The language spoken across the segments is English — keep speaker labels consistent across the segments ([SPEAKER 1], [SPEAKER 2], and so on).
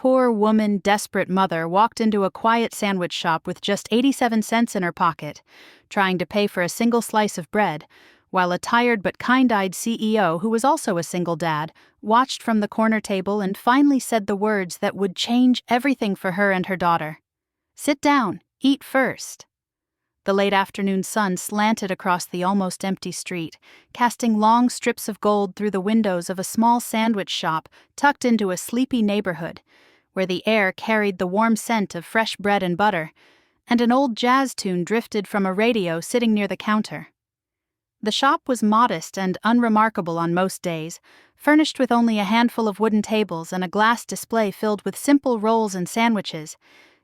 [SPEAKER 1] poor woman, desperate mother walked into a quiet sandwich shop with just 87 cents in her pocket, trying to pay for a single slice of bread, while a tired but kind-eyed CEO, who was also a single dad, watched from the corner table and finally said the words that would change everything for her and her daughter. "Sit down, eat first." The late afternoon sun slanted across the almost empty street, casting long strips of gold through the windows of a small sandwich shop tucked into a sleepy neighborhood, where the air carried the warm scent of fresh bread and butter, and an old jazz tune drifted from a radio sitting near the counter. The shop was modest and unremarkable on most days, furnished with only a handful of wooden tables and a glass display filled with simple rolls and sandwiches.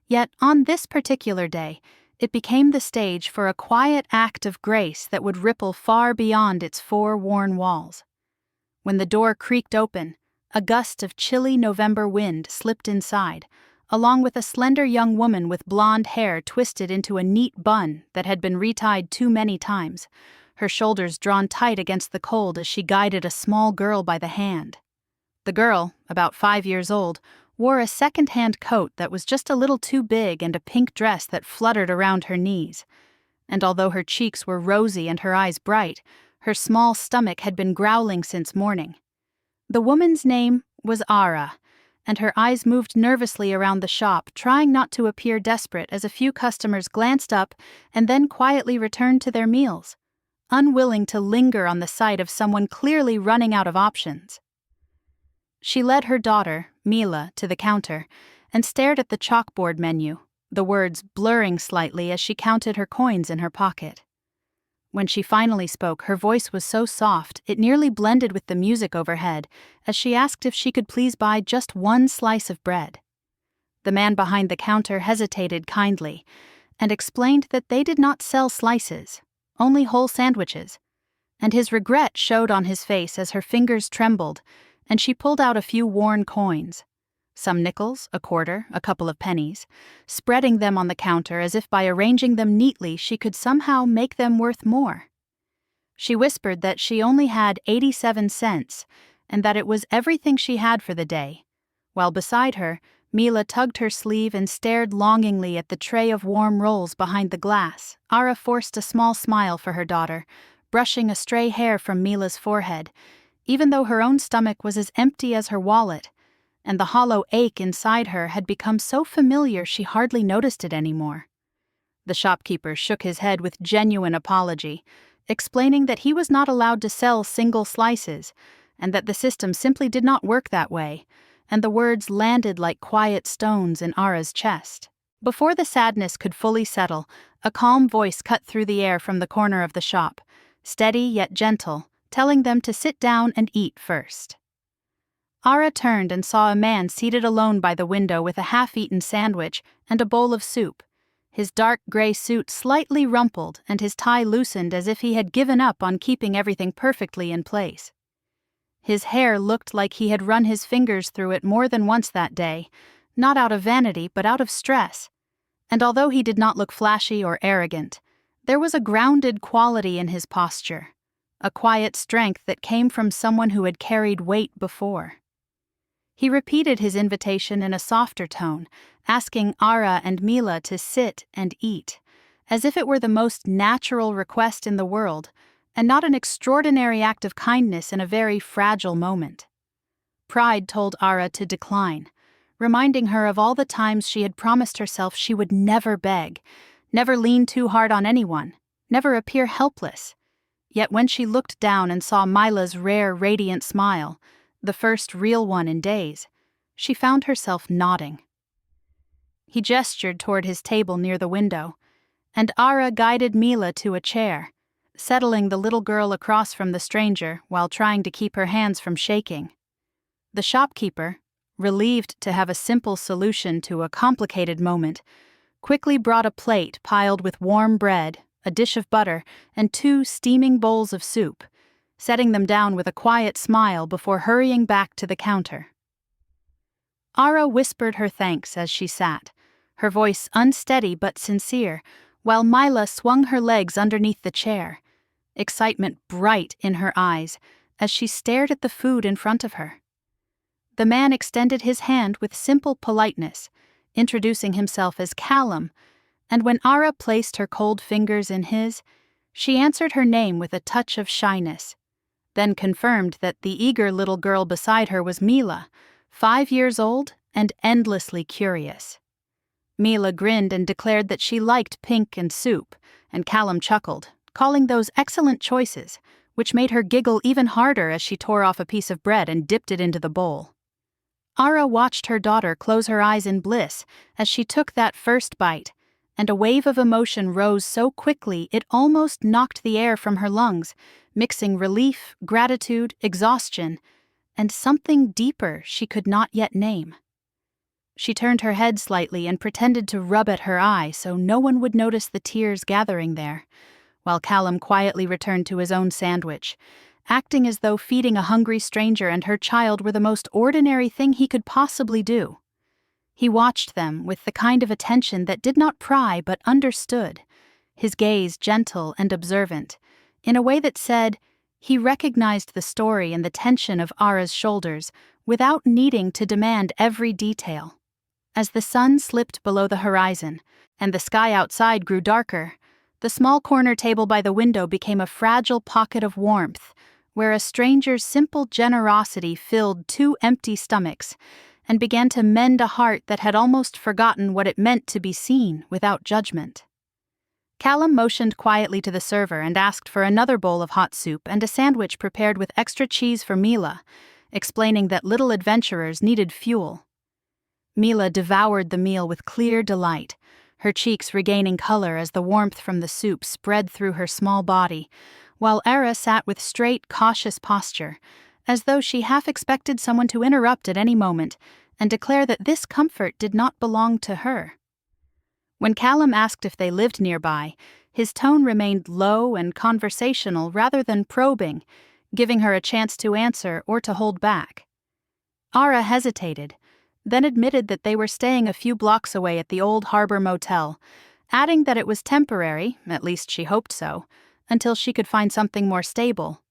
[SPEAKER 1] Yet on this particular day, it became the stage for a quiet act of grace that would ripple far beyond its four worn walls. When the door creaked open, a gust of chilly November wind slipped inside, along with a slender young woman with blonde hair twisted into a neat bun that had been retied too many times, her shoulders drawn tight against the cold as she guided a small girl by the hand. The girl, about 5 years old, wore a second-hand coat that was just a little too big and a pink dress that fluttered around her knees. And although her cheeks were rosy and her eyes bright, her small stomach had been growling since morning. The woman's name was Ara, and her eyes moved nervously around the shop, trying not to appear desperate as a few customers glanced up and then quietly returned to their meals, unwilling to linger on the sight of someone clearly running out of options. She led her daughter, Mila, to the counter and stared at the chalkboard menu, the words blurring slightly as she counted her coins in her pocket. When she finally spoke, her voice was so soft it nearly blended with the music overhead as she asked if she could please buy just one slice of bread. The man behind the counter hesitated kindly and explained that they did not sell slices, only whole sandwiches, and his regret showed on his face as her fingers trembled and she pulled out a few worn coins, some nickels, a quarter, a couple of pennies, spreading them on the counter as if by arranging them neatly she could somehow make them worth more. She whispered that she only had 87 cents and that it was everything she had for the day, while beside her, Mila tugged her sleeve and stared longingly at the tray of warm rolls behind the glass. Ara forced a small smile for her daughter, brushing a stray hair from Mila's forehead, even though her own stomach was as empty as her wallet, and the hollow ache inside her had become so familiar she hardly noticed it anymore. The shopkeeper shook his head with genuine apology, explaining that he was not allowed to sell single slices, and that the system simply did not work that way, and the words landed like quiet stones in Ara's chest. Before the sadness could fully settle, a calm voice cut through the air from the corner of the shop, steady yet gentle, telling them to sit down and eat first. Ara turned and saw a man seated alone by the window with a half-eaten sandwich and a bowl of soup, his dark gray suit slightly rumpled and his tie loosened as if he had given up on keeping everything perfectly in place. His hair looked like he had run his fingers through it more than once that day, not out of vanity but out of stress, and although he did not look flashy or arrogant, there was a grounded quality in his posture, a quiet strength that came from someone who had carried weight before. He repeated his invitation in a softer tone, asking Ara and Mila to sit and eat, as if it were the most natural request in the world, and not an extraordinary act of kindness in a very fragile moment. Pride told Ara to decline, reminding her of all the times she had promised herself she would never beg, never lean too hard on anyone, never appear helpless. Yet when she looked down and saw Mila's rare, radiant smile, the first real one in days, she found herself nodding. He gestured toward his table near the window, and Ara guided Mila to a chair, settling the little girl across from the stranger while trying to keep her hands from shaking. The shopkeeper, relieved to have a simple solution to a complicated moment, quickly brought a plate piled with warm bread, a dish of butter, and 2 steaming bowls of soup, setting them down with a quiet smile before hurrying back to the counter. Ara whispered her thanks as she sat, her voice unsteady but sincere, while Mila swung her legs underneath the chair, excitement bright in her eyes as she stared at the food in front of her. The man extended his hand with simple politeness, introducing himself as Callum, and when Ara placed her cold fingers in his, she answered her name with a touch of shyness, then confirmed that the eager little girl beside her was Mila, 5 years old and endlessly curious. Mila grinned and declared that she liked pink and soup, and Callum chuckled, calling those excellent choices, which made her giggle even harder as she tore off a piece of bread and dipped it into the bowl. Ara watched her daughter close her eyes in bliss as she took that first bite, and a wave of emotion rose so quickly it almost knocked the air from her lungs, mixing relief, gratitude, exhaustion, and something deeper she could not yet name. She turned her head slightly and pretended to rub at her eye so no one would notice the tears gathering there, while Callum quietly returned to his own sandwich, acting as though feeding a hungry stranger and her child were the most ordinary thing he could possibly do. He watched them with the kind of attention that did not pry but understood, his gaze gentle and observant, in a way that said he recognized the story and the tension of Ara's shoulders without needing to demand every detail. As the sun slipped below the horizon and the sky outside grew darker, the small corner table by the window became a fragile pocket of warmth, where a stranger's simple generosity filled 2 empty stomachs and began to mend a heart that had almost forgotten what it meant to be seen without judgment. Callum motioned quietly to the server and asked for another bowl of hot soup and a sandwich prepared with extra cheese for Mila, explaining that little adventurers needed fuel. Mila devoured the meal with clear delight, her cheeks regaining color as the warmth from the soup spread through her small body, while Ara sat with straight, cautious posture, as though she half expected someone to interrupt at any moment and declare that this comfort did not belong to her. When Callum asked if they lived nearby, his tone remained low and conversational rather than probing, giving her a chance to answer or to hold back. Ara hesitated, then admitted that they were staying a few blocks away at the Old Harbor Motel, adding that it was temporary, at least she hoped so, until she could find something more stable.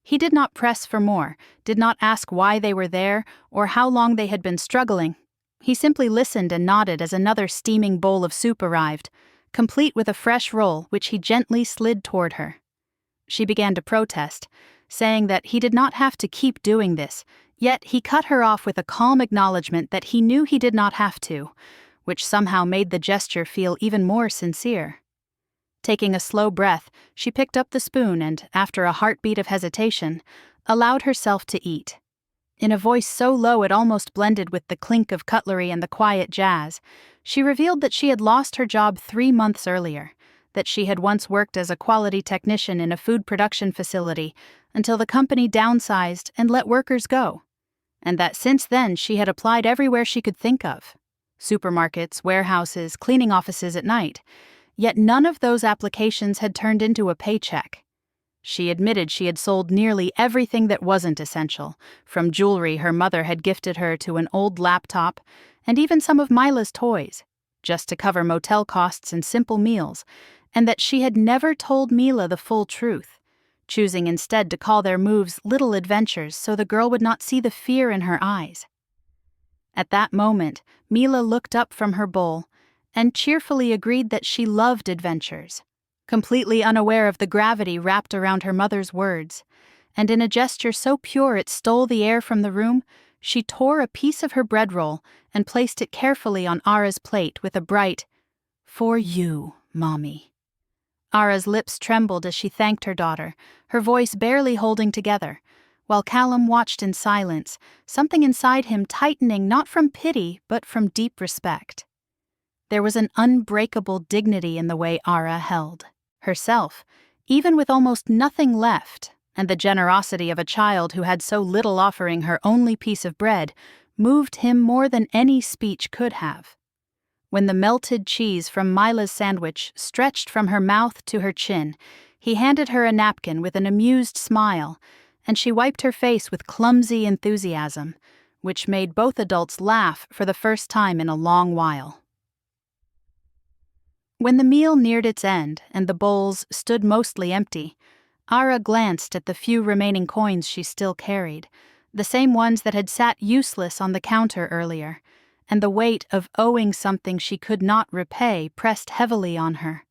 [SPEAKER 1] He did not press for more, did not ask why they were there or how long they had been struggling. He simply listened and nodded as another steaming bowl of soup arrived, complete with a fresh roll which he gently slid toward her. She began to protest, saying that he did not have to keep doing this, yet he cut her off with a calm acknowledgement that he knew he did not have to, which somehow made the gesture feel even more sincere. Taking a slow breath, she picked up the spoon and, after a heartbeat of hesitation, allowed herself to eat. In a voice so low it almost blended with the clink of cutlery and the quiet jazz, she revealed that she had lost her job 3 months earlier, that she had once worked as a quality technician in a food production facility until the company downsized and let workers go, and that since then she had applied everywhere she could think of: supermarkets, warehouses, cleaning offices at night. Yet none of those applications had turned into a paycheck. She admitted she had sold nearly everything that wasn't essential, from jewelry her mother had gifted her to an old laptop, and even some of Mila's toys, just to cover motel costs and simple meals, and that she had never told Mila the full truth, choosing instead to call their moves little adventures so the girl would not see the fear in her eyes. At that moment, Mila looked up from her bowl and cheerfully agreed that she loved adventures, completely unaware of the gravity wrapped around her mother's words, and in a gesture so pure it stole the air from the room, she tore a piece of her bread roll and placed it carefully on Ara's plate with a bright, "For you, Mommy." Ara's lips trembled as she thanked her daughter, her voice barely holding together, while Callum watched in silence, something inside him tightening not from pity but from deep respect. There was an unbreakable dignity in the way Ara held herself, even with almost nothing left, and the generosity of a child who had so little offering her only piece of bread moved him more than any speech could have. When the melted cheese from Mila's sandwich stretched from her mouth to her chin, he handed her a napkin with an amused smile, and she wiped her face with clumsy enthusiasm, which made both adults laugh for the first time in a long while. When the meal neared its end and the bowls stood mostly empty, Ara glanced at the few remaining coins she still carried, the same ones that had sat useless on the counter earlier, and the weight of owing something she could not repay pressed heavily on her.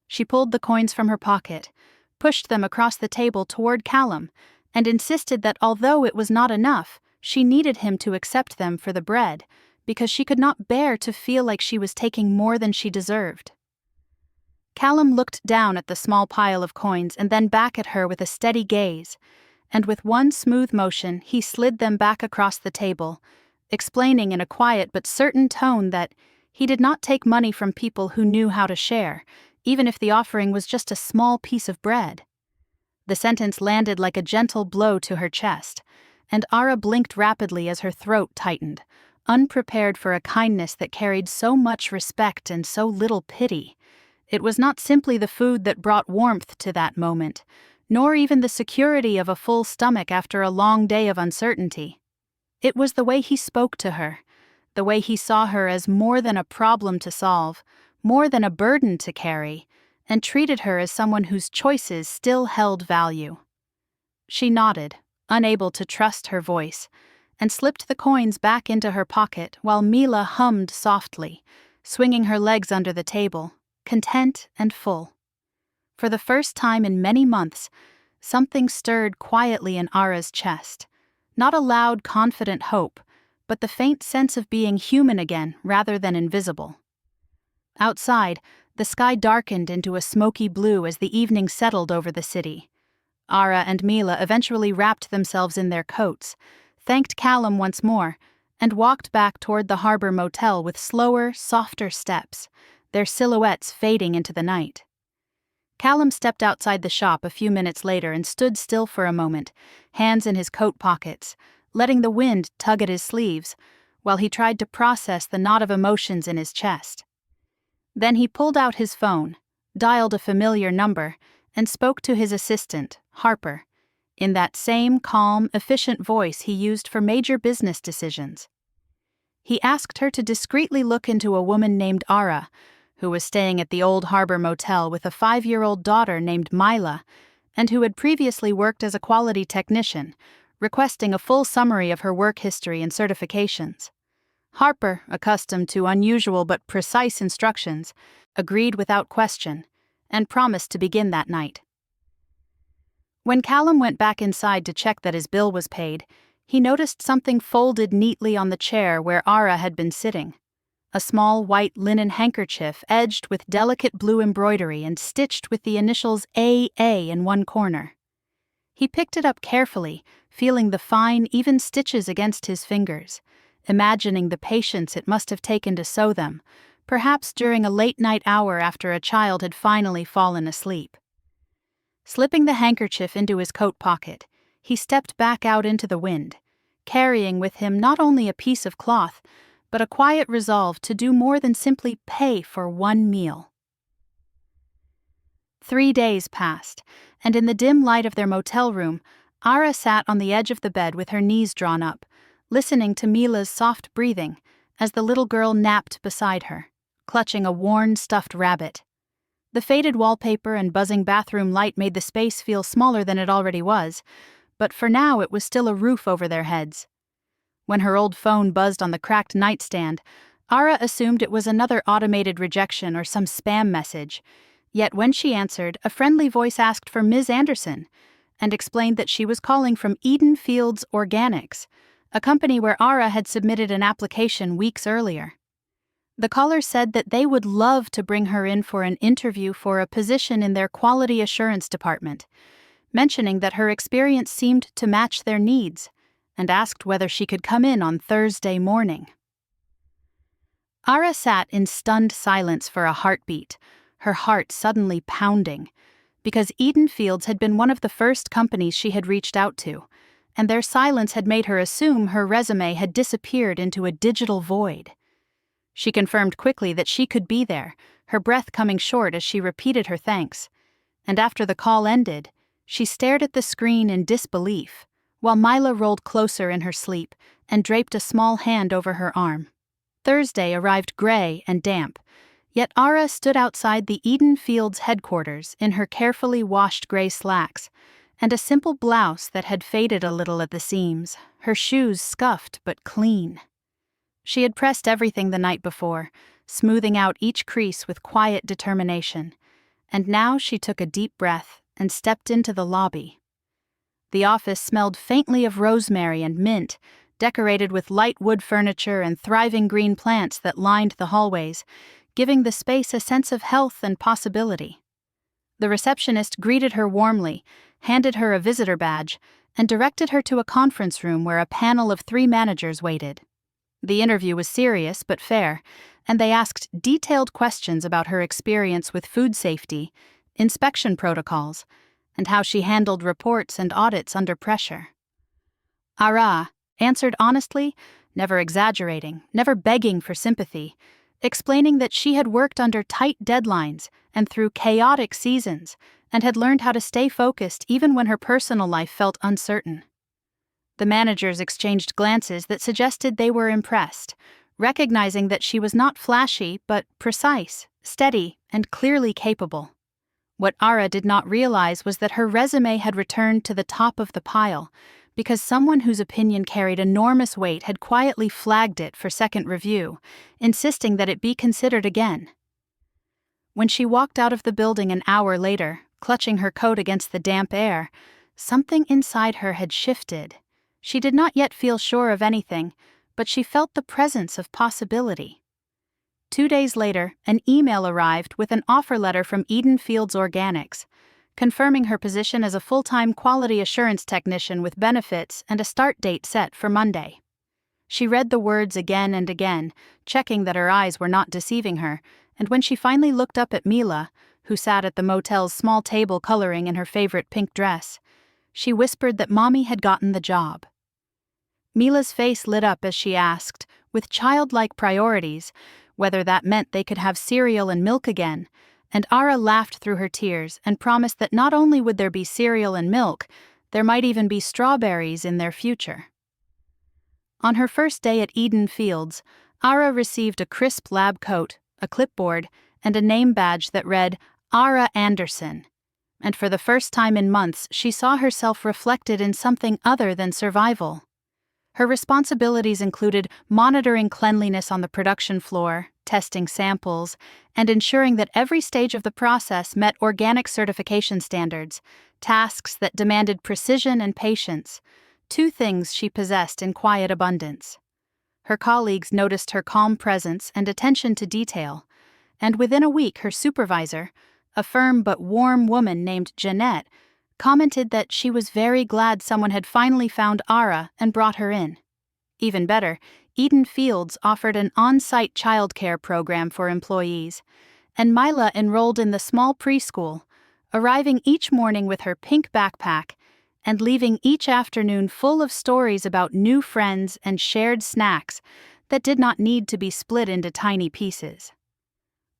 [SPEAKER 1] She pulled the coins from her pocket, pushed them across the table toward Callum, and insisted that although it was not enough, she needed him to accept them for the bread, because she could not bear to feel like she was taking more than she deserved. Callum looked down at the small pile of coins and then back at her with a steady gaze, and with one smooth motion he slid them back across the table, explaining in a quiet but certain tone that he did not take money from people who knew how to share, even if the offering was just a small piece of bread. The sentence landed like a gentle blow to her chest, and Ara blinked rapidly as her throat tightened, unprepared for a kindness that carried so much respect and so little pity. It was not simply the food that brought warmth to that moment, nor even the security of a full stomach after a long day of uncertainty. It was the way he spoke to her, the way he saw her as more than a problem to solve, more than a burden to carry, and treated her as someone whose choices still held value. She nodded, unable to trust her voice, and slipped the coins back into her pocket while Mila hummed softly, swinging her legs under the table, content and full. For the first time in many months, something stirred quietly in Ara's chest, not a loud, confident hope, but the faint sense of being human again rather than invisible. Outside, the sky darkened into a smoky blue as the evening settled over the city. Ara and Mila eventually wrapped themselves in their coats, thanked Callum once more, and walked back toward the harbor motel with slower, softer steps, their silhouettes fading into the night. Callum stepped outside the shop a few minutes later and stood still for a moment, hands in his coat pockets, letting the wind tug at his sleeves, while he tried to process the knot of emotions in his chest. Then he pulled out his phone, dialed a familiar number, and spoke to his assistant, Harper, in that same calm, efficient voice he used for major business decisions. He asked her to discreetly look into a woman named Ara, who was staying at the old harbor motel with a 5-year-old daughter named Mila, and who had previously worked as a quality technician, requesting a full summary of her work history and certifications. Harper, accustomed to unusual but precise instructions, agreed without question, and promised to begin that night. When Callum went back inside to check that his bill was paid, he noticed something folded neatly on the chair where Ara had been sitting. A small white linen handkerchief edged with delicate blue embroidery and stitched with the initials AA in one corner. He picked it up carefully, feeling the fine, even stitches against his fingers, imagining the patience it must have taken to sew them, perhaps during a late-night hour after a child had finally fallen asleep. Slipping the handkerchief into his coat pocket, he stepped back out into the wind, carrying with him not only a piece of cloth, but a quiet resolve to do more than simply pay for one meal. 3 days passed, and in the dim light of their motel room, Ara sat on the edge of the bed with her knees drawn up, listening to Mila's soft breathing as the little girl napped beside her, clutching a worn, stuffed rabbit. The faded wallpaper and buzzing bathroom light made the space feel smaller than it already was, but for now it was still a roof over their heads. When her old phone buzzed on the cracked nightstand, Ara assumed it was another automated rejection or some spam message, yet when she answered, a friendly voice asked for Ms. Anderson and explained that she was calling from Eden Fields Organics, a company where Ara had submitted an application weeks earlier. The caller said that they would love to bring her in for an interview for a position in their quality assurance department, mentioning that her experience seemed to match their needs, and asked whether she could come in on Thursday morning. Ara sat in stunned silence for a heartbeat, her heart suddenly pounding, because Eden Fields had been one of the first companies she had reached out to, and their silence had made her assume her resume had disappeared into a digital void. She confirmed quickly that she could be there, her breath coming short as she repeated her thanks, and after the call ended, she stared at the screen in disbelief, while Mila rolled closer in her sleep and draped a small hand over her arm. Thursday arrived gray and damp, yet Ara stood outside the Eden Fields headquarters in her carefully washed gray slacks and a simple blouse that had faded a little at the seams, her shoes scuffed but clean. She had pressed everything the night before, smoothing out each crease with quiet determination, and now she took a deep breath and stepped into the lobby. The office smelled faintly of rosemary and mint, decorated with light wood furniture and thriving green plants that lined the hallways, giving the space a sense of health and possibility. The receptionist greeted her warmly, handed her a visitor badge, and directed her to a conference room where a panel of 3 managers waited. The interview was serious but fair, and they asked detailed questions about her experience with food safety, inspection protocols, and how she handled reports and audits under pressure. Ara answered honestly, never exaggerating, never begging for sympathy, explaining that she had worked under tight deadlines and through chaotic seasons and had learned how to stay focused even when her personal life felt uncertain. The managers exchanged glances that suggested they were impressed, recognizing that she was not flashy but precise, steady, and clearly capable. What Ara did not realize was that her resume had returned to the top of the pile because someone whose opinion carried enormous weight had quietly flagged it for second review, insisting that it be considered again. When she walked out of the building an hour later, clutching her coat against the damp air, something inside her had shifted. She did not yet feel sure of anything, but she felt the presence of possibility. 2 days later, an email arrived with an offer letter from Eden Fields Organics, confirming her position as a full-time quality assurance technician with benefits and a start date set for Monday. She read the words again and again, checking that her eyes were not deceiving her, and when she finally looked up at Mila, who sat at the motel's small table coloring in her favorite pink dress, she whispered that Mommy had gotten the job. Mila's face lit up as she asked, with childlike priorities, whether that meant they could have cereal and milk again, and Ara laughed through her tears and promised that not only would there be cereal and milk, there might even be strawberries in their future. On her first day at Eden Fields, Ara received a crisp lab coat, a clipboard, and a name badge that read Ara Anderson. And for the first time in months, she saw herself reflected in something other than survival. Her responsibilities included monitoring cleanliness on the production floor, testing samples, and ensuring that every stage of the process met organic certification standards, tasks that demanded precision and patience, 2 things she possessed in quiet abundance. Her colleagues noticed her calm presence and attention to detail, and within a week her supervisor, a firm but warm woman named Jeanette, commented that she was very glad someone had finally found Ara and brought her in. Even better, Eden Fields offered an on-site childcare program for employees, and Mila enrolled in the small preschool, arriving each morning with her pink backpack and leaving each afternoon full of stories about new friends and shared snacks that did not need to be split into tiny pieces.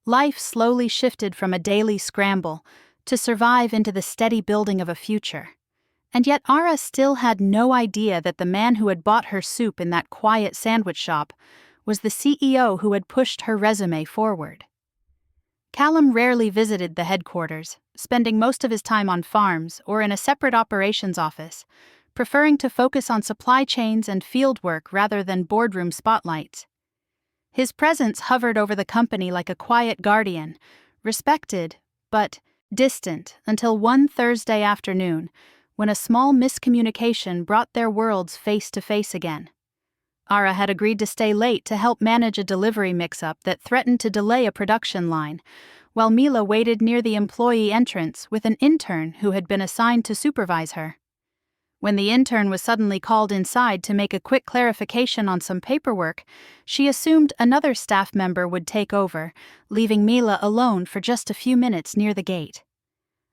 [SPEAKER 1] Life slowly shifted from a daily scramble to survive into the steady building of a future. And yet Ara still had no idea that the man who had bought her soup in that quiet sandwich shop was the CEO who had pushed her resume forward. Callum rarely visited the headquarters, spending most of his time on farms or in a separate operations office, preferring to focus on supply chains and field work rather than boardroom spotlights. His presence hovered over the company like a quiet guardian, respected, but distant until one Thursday afternoon, when a small miscommunication brought their worlds face to face again. Ara had agreed to stay late to help manage a delivery mix-up that threatened to delay a production line, while Mila waited near the employee entrance with an intern who had been assigned to supervise her. When the intern was suddenly called inside to make a quick clarification on some paperwork, she assumed another staff member would take over, leaving Mila alone for just a few minutes near the gate.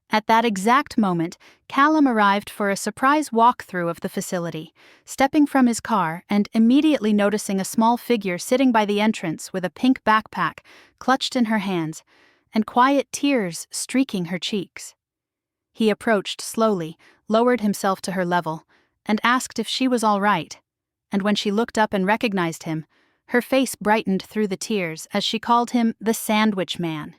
[SPEAKER 1] At that exact moment, Callum arrived for a surprise walkthrough of the facility, stepping from his car and immediately noticing a small figure sitting by the entrance with a pink backpack clutched in her hands and quiet tears streaking her cheeks. He approached slowly, lowered himself to her level, and asked if she was all right, and when she looked up and recognized him, her face brightened through the tears as she called him the Sandwich Man.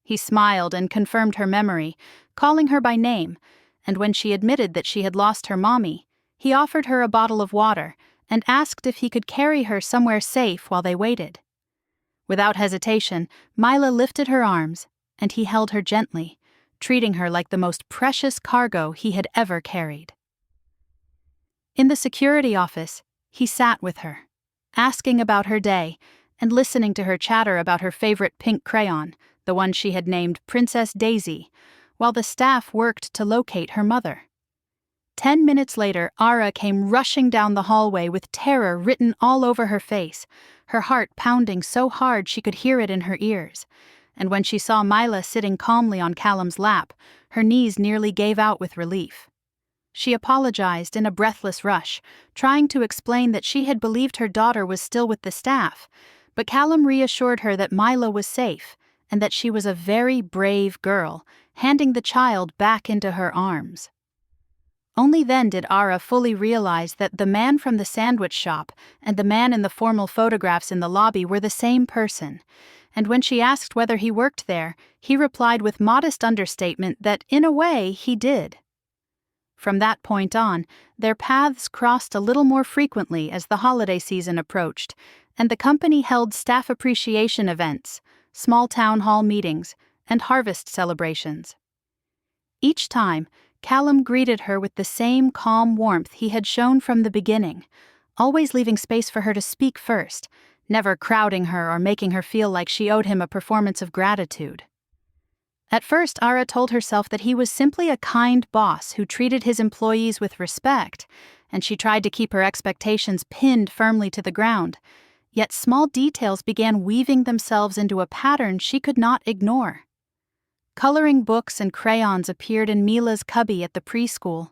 [SPEAKER 1] He smiled and confirmed her memory, calling her by name, and when she admitted that she had lost her mommy, he offered her a bottle of water and asked if he could carry her somewhere safe while they waited. Without hesitation, Mila lifted her arms, and he held her gently, treating her like the most precious cargo he had ever carried. In the security office, he sat with her, asking about her day and listening to her chatter about her favorite pink crayon, the one she had named Princess Daisy, while the staff worked to locate her mother. 10 minutes later, Ara came rushing down the hallway with terror written all over her face, her heart pounding so hard she could hear it in her ears. And when she saw Mila sitting calmly on Callum's lap, her knees nearly gave out with relief. She apologized in a breathless rush, trying to explain that she had believed her daughter was still with the staff, but Callum reassured her that Mila was safe and that she was a very brave girl, handing the child back into her arms. Only then did Ara fully realize that the man from the sandwich shop and the man in the formal photographs in the lobby were the same person, and when she asked whether he worked there, he replied with modest understatement that, in a way, he did. From that point on, their paths crossed a little more frequently as the holiday season approached, and the company held staff appreciation events, small town hall meetings, and harvest celebrations. Each time, Callum greeted her with the same calm warmth he had shown from the beginning, always leaving space for her to speak first, never crowding her or making her feel like she owed him a performance of gratitude. At first, Ara told herself that he was simply a kind boss who treated his employees with respect, and she tried to keep her expectations pinned firmly to the ground. Yet small details began weaving themselves into a pattern she could not ignore. Coloring books and crayons appeared in Mila's cubby at the preschool,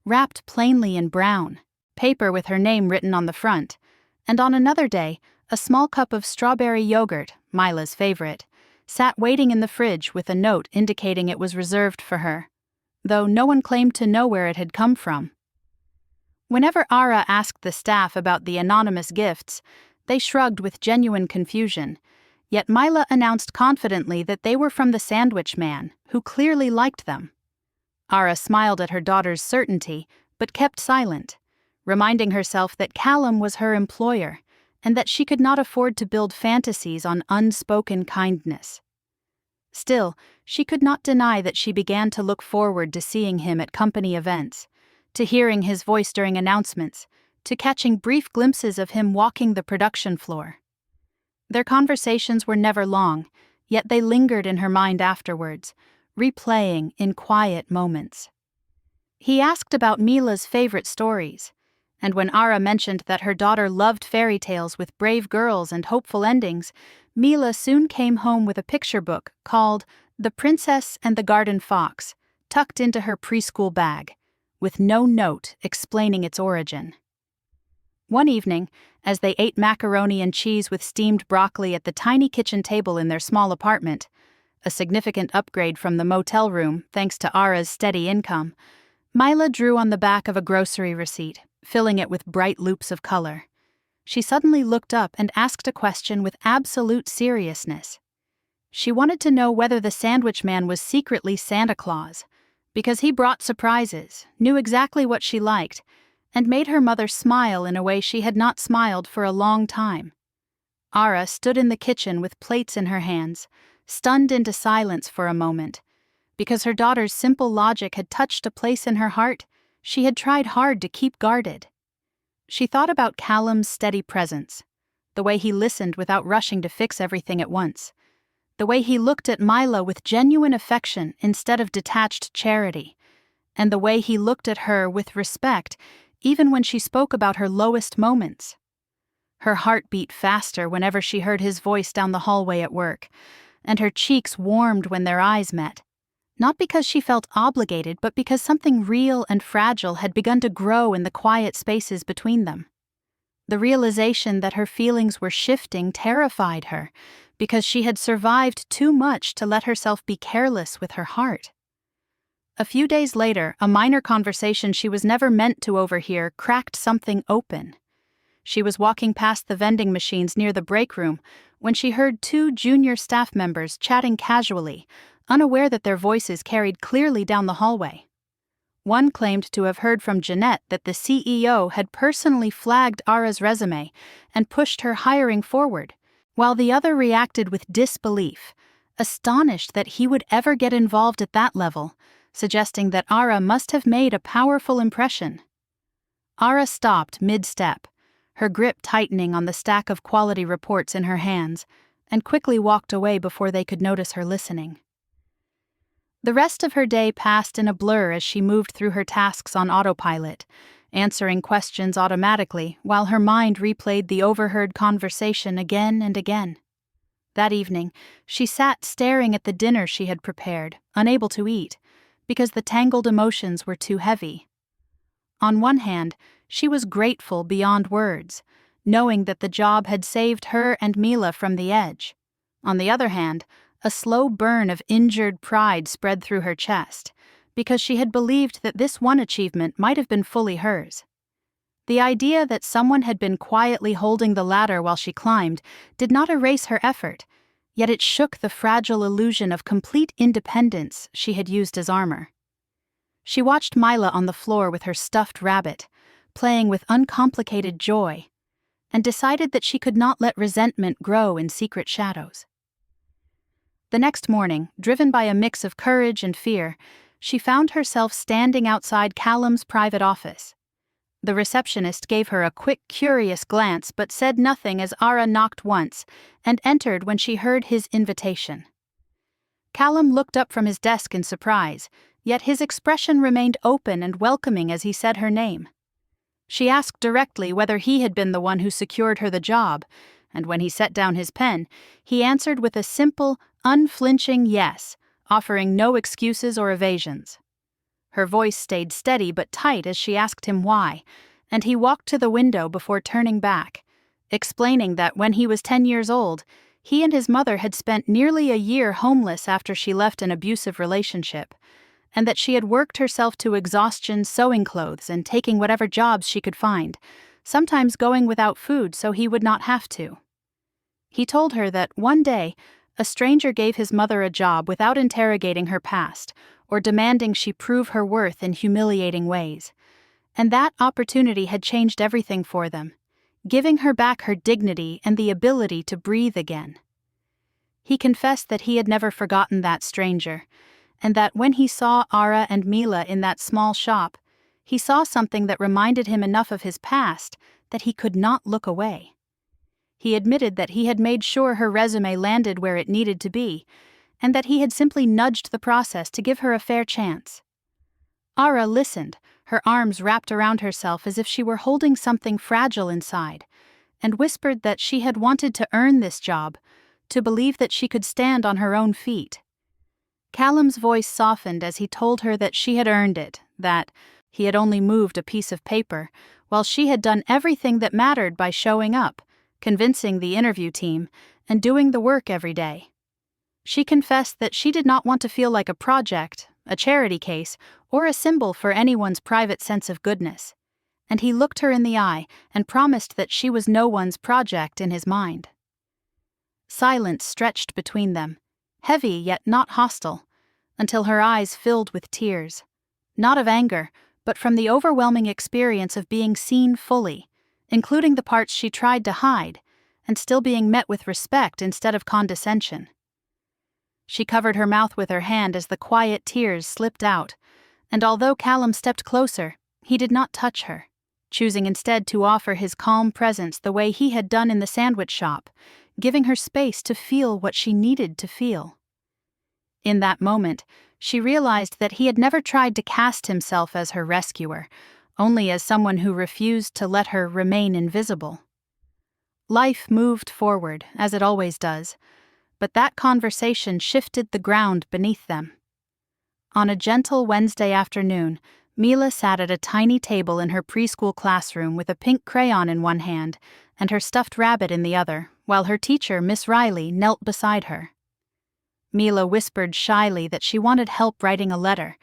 [SPEAKER 1] wrapped plainly in brown, paper with her name written on the front, and on another day, a small cup of strawberry yogurt, Mila's favorite, sat waiting in the fridge with a note indicating it was reserved for her, though no one claimed to know where it had come from. Whenever Ara asked the staff about the anonymous gifts, they shrugged with genuine confusion, yet Mila announced confidently that they were from the sandwich man, who clearly liked them. Ara smiled at her daughter's certainty, but kept silent, reminding herself that Callum was her employer, and that she could not afford to build fantasies on unspoken kindness. Still, she could not deny that she began to look forward to seeing him at company events, to hearing his voice during announcements, to catching brief glimpses of him walking the production floor. Their conversations were never long, yet they lingered in her mind afterwards, replaying in quiet moments. He asked about Mila's favorite stories, and when Ara mentioned that her daughter loved fairy tales with brave girls and hopeful endings, Mila soon came home with a picture book called The Princess and the Garden Fox, tucked into her preschool bag, with no note explaining its origin. One evening, as they ate macaroni and cheese with steamed broccoli at the tiny kitchen table in their small apartment, a significant upgrade from the motel room thanks to Ara's steady income, Mila drew on the back of a grocery receipt, filling it with bright loops of color. She suddenly looked up and asked a question with absolute seriousness. She wanted to know whether the sandwich man was secretly Santa Claus, because he brought surprises, knew exactly what she liked, and made her mother smile in a way she had not smiled for a long time. Ara stood in the kitchen with plates in her hands, stunned into silence for a moment. Because her daughter's simple logic had touched a place in her heart she had tried hard to keep guarded. She thought about Callum's steady presence, the way he listened without rushing to fix everything at once, the way he looked at Mila with genuine affection instead of detached charity, and the way he looked at her with respect even when she spoke about her lowest moments. Her heart beat faster whenever she heard his voice down the hallway at work, and her cheeks warmed when their eyes met. Not because she felt obligated, but because something real and fragile had begun to grow in the quiet spaces between them. The realization that her feelings were shifting terrified her, because she had survived too much to let herself be careless with her heart. A few days later, a minor conversation she was never meant to overhear cracked something open. She was walking past the vending machines near the break room when she heard two junior staff members chatting casually, unaware that their voices carried clearly down the hallway. One claimed to have heard from Jeanette that the CEO had personally flagged Ara's resume and pushed her hiring forward, while the other reacted with disbelief, astonished that he would ever get involved at that level, suggesting that Ara must have made a powerful impression. Ara stopped mid-step, her grip tightening on the stack of quality reports in her hands, and quickly walked away before they could notice her listening. The rest of her day passed in a blur as she moved through her tasks on autopilot, answering questions automatically while her mind replayed the overheard conversation again and again. That evening, she sat staring at the dinner she had prepared, unable to eat, because the tangled emotions were too heavy. On one hand, she was grateful beyond words, knowing that the job had saved her and Mila from the edge. On the other hand, a slow burn of injured pride spread through her chest, because she had believed that this one achievement might have been fully hers. The idea that someone had been quietly holding the ladder while she climbed did not erase her effort, yet it shook the fragile illusion of complete independence she had used as armor. She watched Mila on the floor with her stuffed rabbit, playing with uncomplicated joy, and decided that she could not let resentment grow in secret shadows. The next morning, driven by a mix of courage and fear, she found herself standing outside Callum's private office. The receptionist gave her a quick, curious glance but said nothing as Ara knocked once and entered when she heard his invitation. Callum looked up from his desk in surprise, yet his expression remained open and welcoming as he said her name. She asked directly whether he had been the one who secured her the job, and when he set down his pen, he answered with a simple, unflinching yes, offering no excuses or evasions. Her voice stayed steady but tight as she asked him why, and he walked to the window before turning back, explaining that when he was 10 years old, he and his mother had spent nearly a year homeless after she left an abusive relationship, and that she had worked herself to exhaustion sewing clothes and taking whatever jobs she could find, sometimes going without food so he would not have to. He told her that one day, a stranger gave his mother a job without interrogating her past or demanding she prove her worth in humiliating ways, and that opportunity had changed everything for them, giving her back her dignity and the ability to breathe again. He confessed that he had never forgotten that stranger, and that when he saw Ara and Mila in that small shop, he saw something that reminded him enough of his past that he could not look away. He admitted that he had made sure her resume landed where it needed to be, and that he had simply nudged the process to give her a fair chance. Ara listened, her arms wrapped around herself as if she were holding something fragile inside, and whispered that she had wanted to earn this job, to believe that she could stand on her own feet. Callum's voice softened as he told her that she had earned it, that he had only moved a piece of paper, while she had done everything that mattered by showing up, convincing the interview team, and doing the work every day. She confessed that she did not want to feel like a project, a charity case, or a symbol for anyone's private sense of goodness, and he looked her in the eye and promised that she was no one's project in his mind. Silence stretched between them, heavy yet not hostile, until her eyes filled with tears, not of anger, but from the overwhelming experience of being seen fully, including the parts she tried to hide, and still being met with respect instead of condescension. She covered her mouth with her hand as the quiet tears slipped out, and although Callum stepped closer, he did not touch her, choosing instead to offer his calm presence the way he had done in the sandwich shop, giving her space to feel what she needed to feel. In that moment, she realized that he had never tried to cast himself as her rescuer, only as someone who refused to let her remain invisible. Life moved forward, as it always does, but that conversation shifted the ground beneath them. On a gentle Wednesday afternoon, Mila sat at a tiny table in her preschool classroom with a pink crayon in one hand and her stuffed rabbit in the other, while her teacher, Miss Riley, knelt beside her. Mila whispered shyly that she wanted help writing a letter,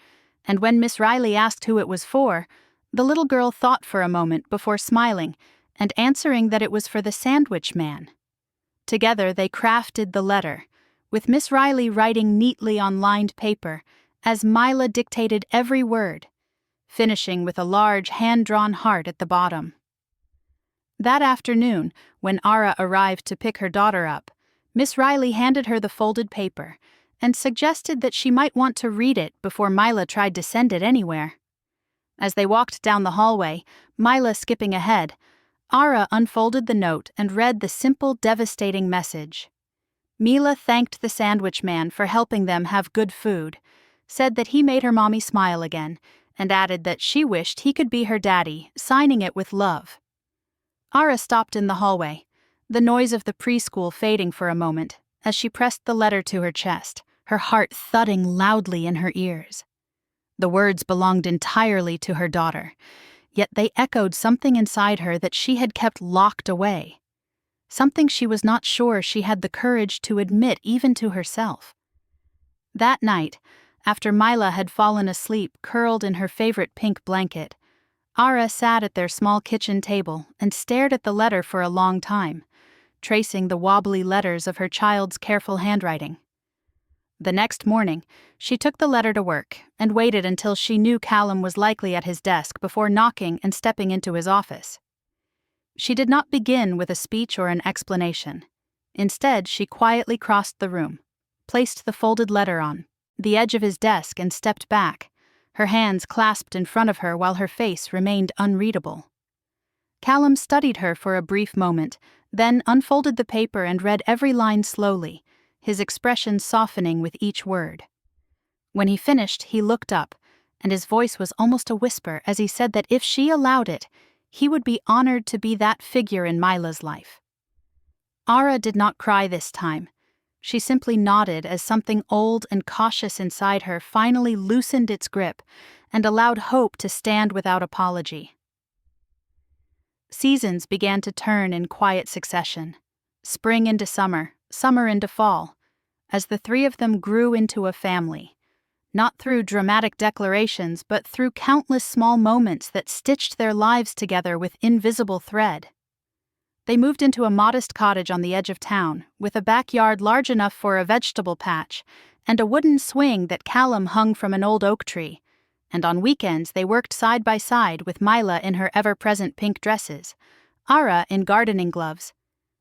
[SPEAKER 1] and when Miss Riley asked who it was for, the little girl thought for a moment before smiling and answering that it was for the sandwich man. Together they crafted the letter, with Miss Riley writing neatly on lined paper, as Mila dictated every word, finishing with a large hand-drawn heart at the bottom. That afternoon, when Ara arrived to pick her daughter up, Miss Riley handed her the folded paper and suggested that she might want to read it before Mila tried to send it anywhere. As they walked down the hallway, Mila skipping ahead, Ara unfolded the note and read the simple, devastating message. Mila thanked the sandwich man for helping them have good food, said that he made her mommy smile again, and added that she wished he could be her daddy, signing it with love. Ara stopped in the hallway, the noise of the preschool fading for a moment, as she pressed the letter to her chest, her heart thudding loudly in her ears. The words belonged entirely to her daughter, yet they echoed something inside her that she had kept locked away, something she was not sure she had the courage to admit even to herself. That night, after Mila had fallen asleep curled in her favorite pink blanket, Ara sat at their small kitchen table and stared at the letter for a long time, tracing the wobbly letters of her child's careful handwriting. The next morning, she took the letter to work and waited until she knew Callum was likely at his desk before knocking and stepping into his office. She did not begin with a speech or an explanation. Instead, she quietly crossed the room, placed the folded letter on the edge of his desk and stepped back, her hands clasped in front of her while her face remained unreadable. Callum studied her for a brief moment, then unfolded the paper and read every line slowly, his expression softening with each word. When he finished, he looked up, and his voice was almost a whisper as he said that if she allowed it, he would be honored to be that figure in Mila's life. Ara did not cry this time. She simply nodded as something old and cautious inside her finally loosened its grip and allowed hope to stand without apology. Seasons began to turn in quiet succession. Spring into summer, summer into fall, as the three of them grew into a family, not through dramatic declarations but through countless small moments that stitched their lives together with invisible thread. They moved into a modest cottage on the edge of town, with a backyard large enough for a vegetable patch and a wooden swing that Callum hung from an old oak tree, and on weekends they worked side by side with Mila in her ever-present pink dresses, Ara in gardening gloves,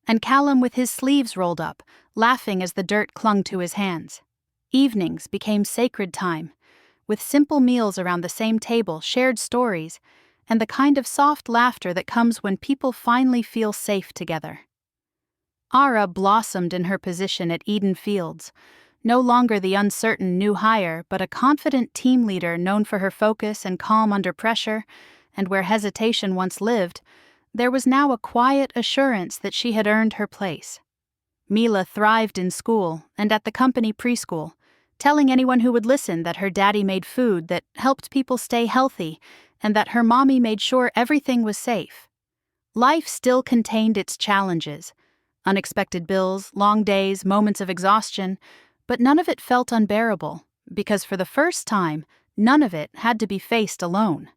[SPEAKER 1] and Callum with his sleeves rolled up, laughing as the dirt clung to his hands. Evenings became sacred time, with simple meals around the same table, shared stories, and the kind of soft laughter that comes when people finally feel safe together. Ara blossomed in her position at Eden Fields, no longer the uncertain new hire, but a confident team leader known for her focus and calm under pressure, and where hesitation once lived, there was now a quiet assurance that she had earned her place. Mila thrived in school and at the company preschool, telling anyone who would listen that her daddy made food that helped people stay healthy and that her mommy made sure everything was safe. Life still contained its challenges, unexpected bills, long days, moments of exhaustion, but none of it felt unbearable, because for the first time, none of it had to be faced alone.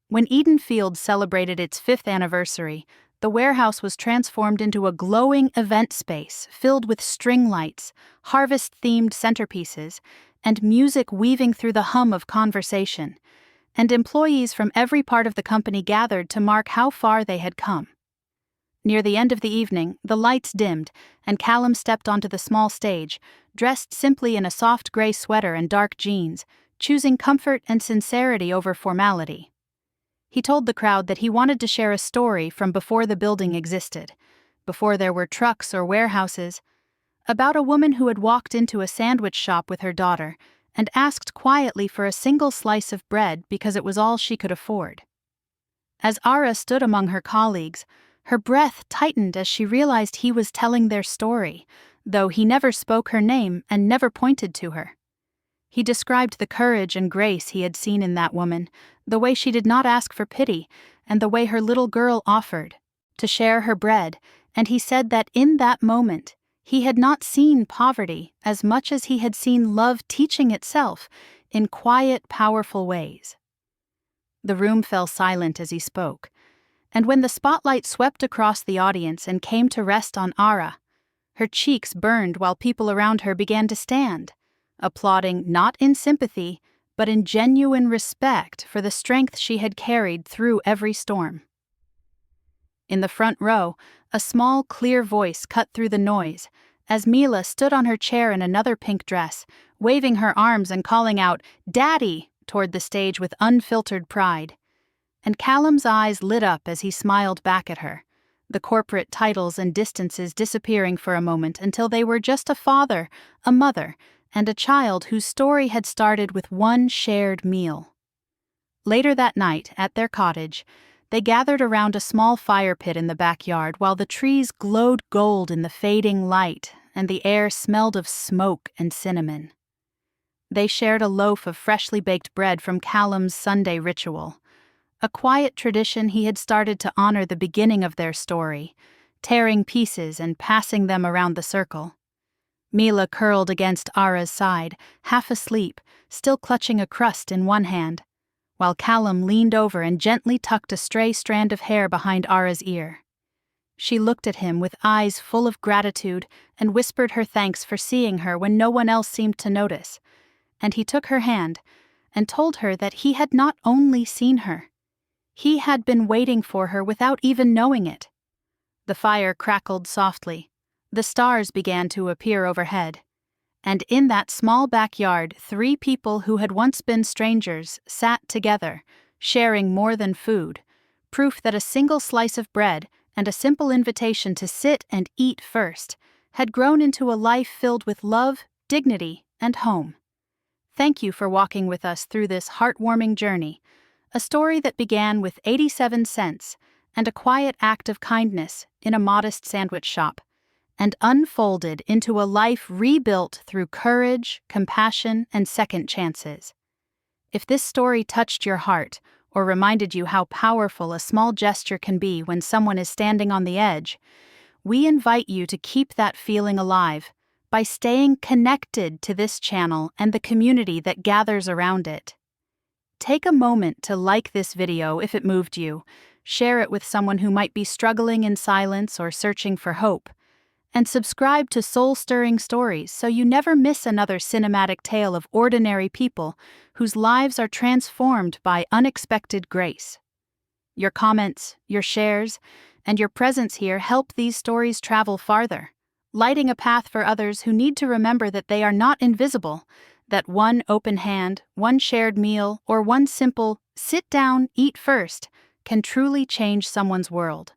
[SPEAKER 1] When Eden Fields celebrated its 5th anniversary, the warehouse was transformed into a glowing event space filled with string lights, harvest-themed centerpieces, and music weaving through the hum of conversation, and employees from every part of the company gathered to mark how far they had come. Near the end of the evening, the lights dimmed, and Callum stepped onto the small stage, dressed simply in a soft gray sweater and dark jeans, choosing comfort and sincerity over formality. He told the crowd that he wanted to share a story from before the building existed, before there were trucks or warehouses, about a woman who had walked into a sandwich shop with her daughter and asked quietly for a single slice of bread because it was all she could afford. As Ara stood among her colleagues, her breath tightened as she realized he was telling their story, though he never spoke her name and never pointed to her. He described the courage and grace he had seen in that woman, the way she did not ask for pity, and the way her little girl offered to share her bread, and he said that in that moment, he had not seen poverty as much as he had seen love teaching itself in quiet, powerful ways. The room fell silent as he spoke, and when the spotlight swept across the audience and came to rest on Ara, her cheeks burned while people around her began to stand, applauding not in sympathy, but in genuine respect for the strength she had carried through every storm. In the front row, a small, clear voice cut through the noise as Mila stood on her chair in another pink dress, waving her arms and calling out, "Daddy!" toward the stage with unfiltered pride. And Callum's eyes lit up as he smiled back at her, the corporate titles and distances disappearing for a moment until they were just a father, a mother, and a child whose story had started with one shared meal. Later that night, at their cottage, they gathered around a small fire pit in the backyard while the trees glowed gold in the fading light and the air smelled of smoke and cinnamon. They shared a loaf of freshly baked bread from Callum's Sunday ritual, a quiet tradition he had started to honor the beginning of their story, tearing pieces and passing them around the circle. Mila curled against Ara's side, half asleep, still clutching a crust in one hand, while Callum leaned over and gently tucked a stray strand of hair behind Ara's ear. She looked at him with eyes full of gratitude and whispered her thanks for seeing her when no one else seemed to notice, and he took her hand and told her that he had not only seen her, he had been waiting for her without even knowing it. The fire crackled softly, the stars began to appear overhead, and in that small backyard 3 people who had once been strangers sat together, sharing more than food, proof that a single slice of bread and a simple invitation to sit and eat first had grown into a life filled with love, dignity, and home. Thank you for walking with us through this heartwarming journey, a story that began with 87 cents and a quiet act of kindness in a modest sandwich shop, and unfolded into a life rebuilt through courage, compassion, and second chances. If this story touched your heart or reminded you how powerful a small gesture can be when someone is standing on the edge, we invite you to keep that feeling alive by staying connected to this channel and the community that gathers around it. Take a moment to like this video if it moved you, share it with someone who might be struggling in silence or searching for hope, and subscribe to Soul-Stirring Stories so you never miss another cinematic tale of ordinary people whose lives are transformed by unexpected grace. Your comments, your shares, and your presence here help these stories travel farther, lighting a path for others who need to remember that they are not invisible, that one open hand, one shared meal, or one simple, "sit down, eat first," can truly change someone's world.